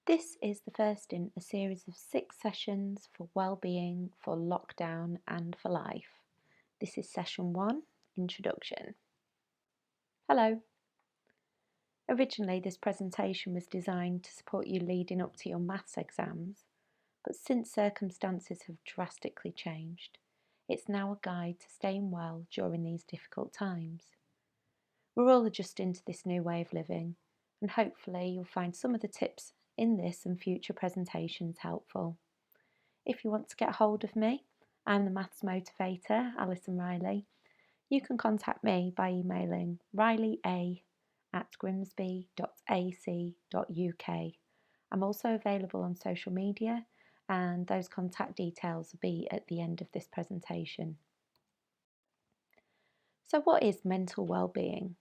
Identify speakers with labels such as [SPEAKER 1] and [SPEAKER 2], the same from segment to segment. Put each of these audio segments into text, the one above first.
[SPEAKER 1] This is the first in a series of 6 sessions for Wellbeing, for lockdown and for life. This is session 1, Introduction. Hello. Originally this presentation was designed to support you leading up to your maths exams, but since circumstances have drastically changed, it's now a guide to staying well during these difficult times. We're all adjusting to this new way of living, and hopefully you'll find some of the tips in this and future presentations helpful. If you want to get hold of me, I'm the Maths Motivator, Alison Riley. You can contact me by emailing riley@grimsby.ac.uk. I'm also available on social media, and those contact details will be at the end of this presentation. So what is mental well-being?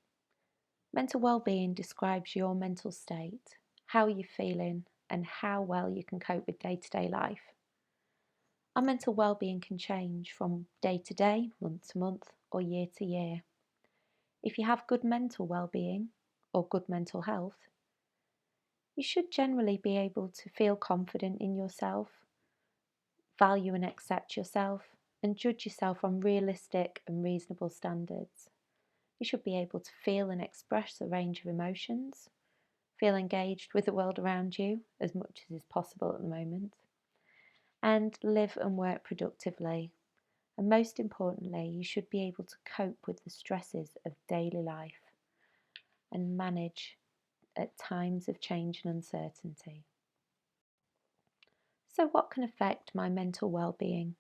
[SPEAKER 1] Mental well-being describes your mental state, how you're feeling, and how well you can cope with day-to-day life. Our mental well-being can change from day to day, month to month, or year to year. If you have good mental well-being or good mental health, you should generally be able to feel confident in yourself, value and accept yourself, and judge yourself on realistic and reasonable standards. You should be able to feel and express a range of emotions, feel engaged with the world around you as much as is possible at the moment, and live and work productively. And most importantly, you should be able to cope with the stresses of daily life and manage at times of change and uncertainty. So what can affect my mental well-being?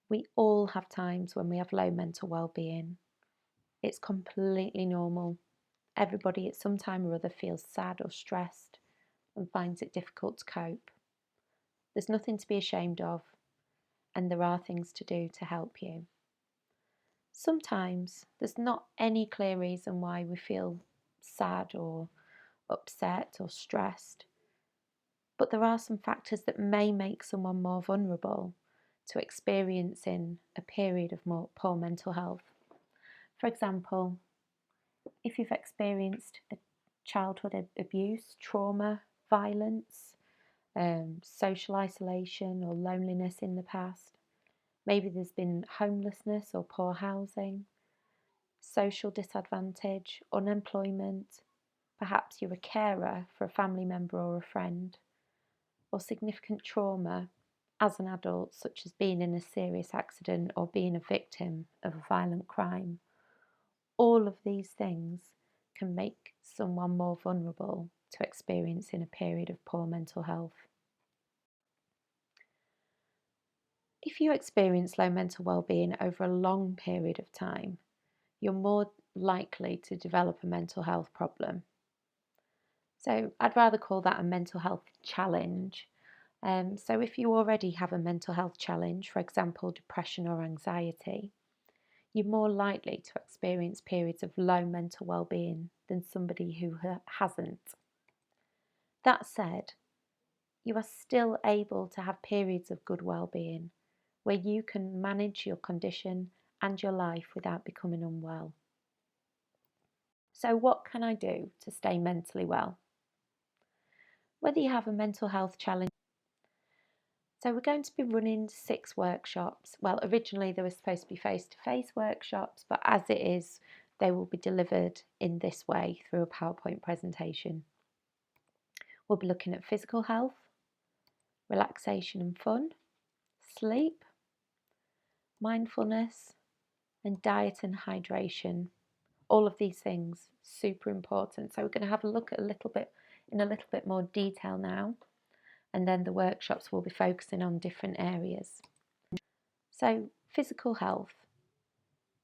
[SPEAKER 1] We all have times when we have low mental well-being. It's completely normal. Everybody at some time or other feels sad or stressed and finds it difficult to cope. There's nothing to be ashamed of, and there are things to do to help you. Sometimes there's not any clear reason why we feel sad or upset or stressed, but there are some factors that may make someone more vulnerable to experiencing a period of more poor mental health. For example, if you've experienced a childhood abuse, trauma, violence, social isolation or loneliness in the past, maybe there's been homelessness or poor housing, social disadvantage, unemployment, perhaps you're a carer for a family member or a friend, or significant trauma as an adult, such as being in a serious accident or being a victim of a violent crime. All of these things can make someone more vulnerable to experiencing a period of poor mental health. If you experience low mental well-being over a long period of time, you're more likely to develop a mental health problem. So I'd rather call that a mental health challenge. So if you already have a mental health challenge, for example, depression or anxiety, you're more likely to experience periods of low mental well-being than somebody who hasn't. That said, you are still able to have periods of good well-being where you can manage your condition and your life without becoming unwell. So what can I do to stay mentally well? Whether you have a mental health challenge. So we're going to be running 6 workshops. Well, originally they were supposed to be face-to-face workshops, but as it is, they will be delivered in this way through a PowerPoint presentation. We'll be looking at physical health, relaxation and fun, sleep, mindfulness, and diet and hydration. All of these things super important. So we're going to have a look at a little bit more detail now, and then the workshops will be focusing on different areas. So physical health.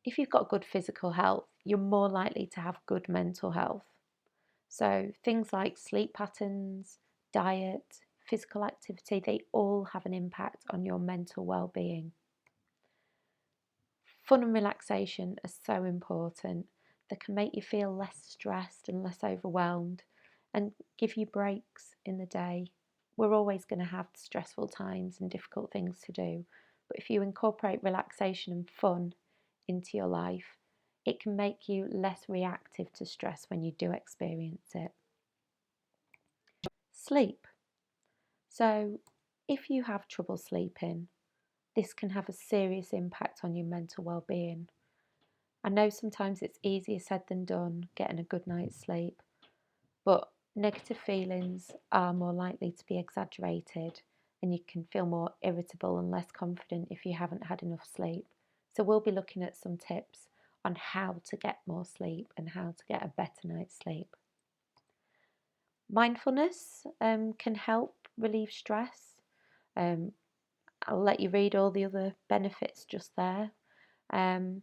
[SPEAKER 1] If you've got good physical health, you're more likely to have good mental health. So things like sleep patterns, diet, physical activity, they all have an impact on your mental well-being. Fun and relaxation are so important. They can make you feel less stressed and less overwhelmed and give you breaks in the day. We're always going to have stressful times and difficult things to do, but if you incorporate relaxation and fun into your life, it can make you less reactive to stress when you do experience it. Sleep. So if you have trouble sleeping, this can have a serious impact on your mental well-being. I know sometimes it's easier said than done, getting a good night's sleep, but negative feelings are more likely to be exaggerated, and you can feel more irritable and less confident if you haven't had enough sleep. So we'll be looking at some tips on how to get more sleep and how to get a better night's sleep. Mindfulness can help relieve stress. I'll let you read all the other benefits just there. And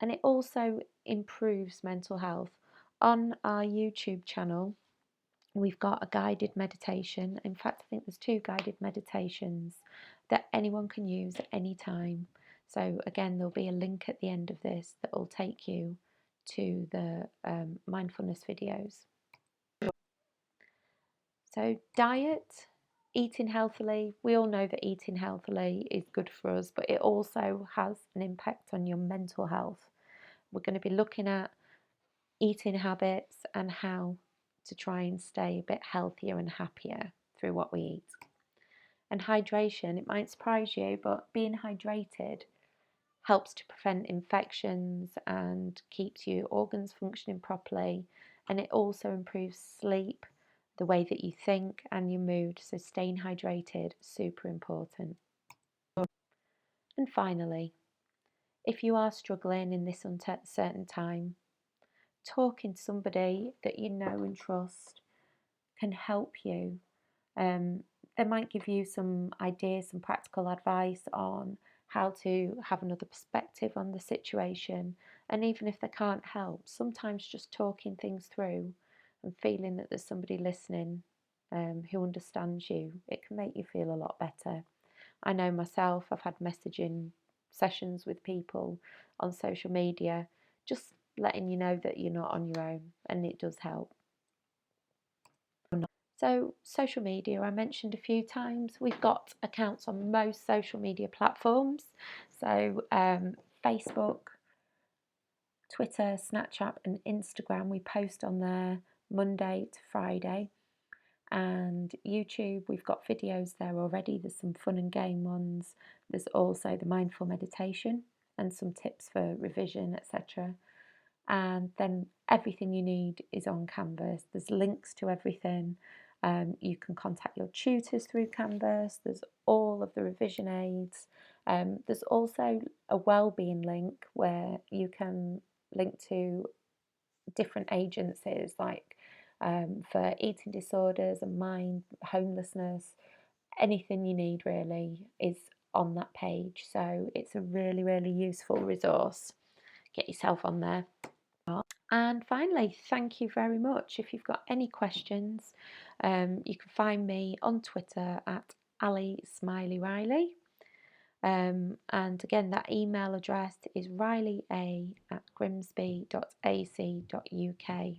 [SPEAKER 1] it also improves mental health. On our YouTube channel, we've got a guided meditation. In fact, I think there's 2 guided meditations that anyone can use at any time. So again, there'll be a link at the end of this that will take you to the mindfulness videos. So diet, eating healthily. We all know that eating healthily is good for us, but it also has an impact on your mental health. We're going to be looking at eating habits and how to try and stay a bit healthier and happier through what we eat. And hydration, it might surprise you, but being hydrated helps to prevent infections and keeps your organs functioning properly, and it also improves sleep, the way that you think and your mood. So staying hydrated, super important. And finally, if you are struggling in this uncertain time, talking to somebody that you know and trust can help you. They might give you some ideas, some practical advice on how to have another perspective on the situation. And even if they can't help, sometimes just talking things through and feeling that there's somebody listening who understands you, it can make you feel a lot better. I know myself, I've had messaging sessions with people on social media, just letting you know that you're not on your own, and it does help. So social media, I mentioned a few times. We've got accounts on most social media platforms. So Facebook, Twitter, Snapchat and Instagram, we post on there Monday to Friday. And YouTube, we've got videos there already. There's some fun and game ones. There's also the mindful meditation and some tips for revision, etc. And then everything you need is on Canvas. There's links to everything. You can contact your tutors through Canvas. There's all of the revision aids. There's also a Wellbeing link where you can link to different agencies like for eating disorders and mind, homelessness. Anything you need really is on that page. So it's a really, really useful resource. Get yourself on there. And finally, thank you very much. If you've got any questions, you can find me on Twitter at Ali Smiley Riley. And again, that email address is rileya@grimsby.ac.uk.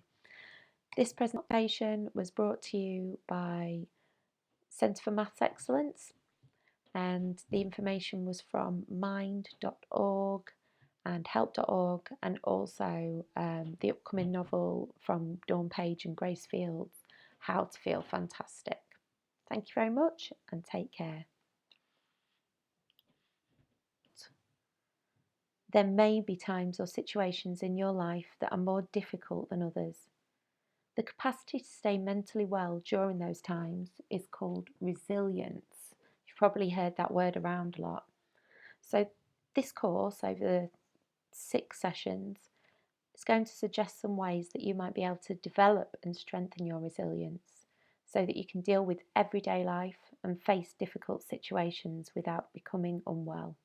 [SPEAKER 1] This presentation was brought to you by Centre for Maths Excellence, and the information was from mind.org and help.org, and also the upcoming novel from Dawn Page and Grace Fields, How to Feel Fantastic. Thank you very much and take care. There may be times or situations in your life that are more difficult than others. The capacity to stay mentally well during those times is called resilience. You've probably heard that word around a lot. So this course, over the 6 sessions, is going to suggest some ways that you might be able to develop and strengthen your resilience so that you can deal with everyday life and face difficult situations without becoming unwell.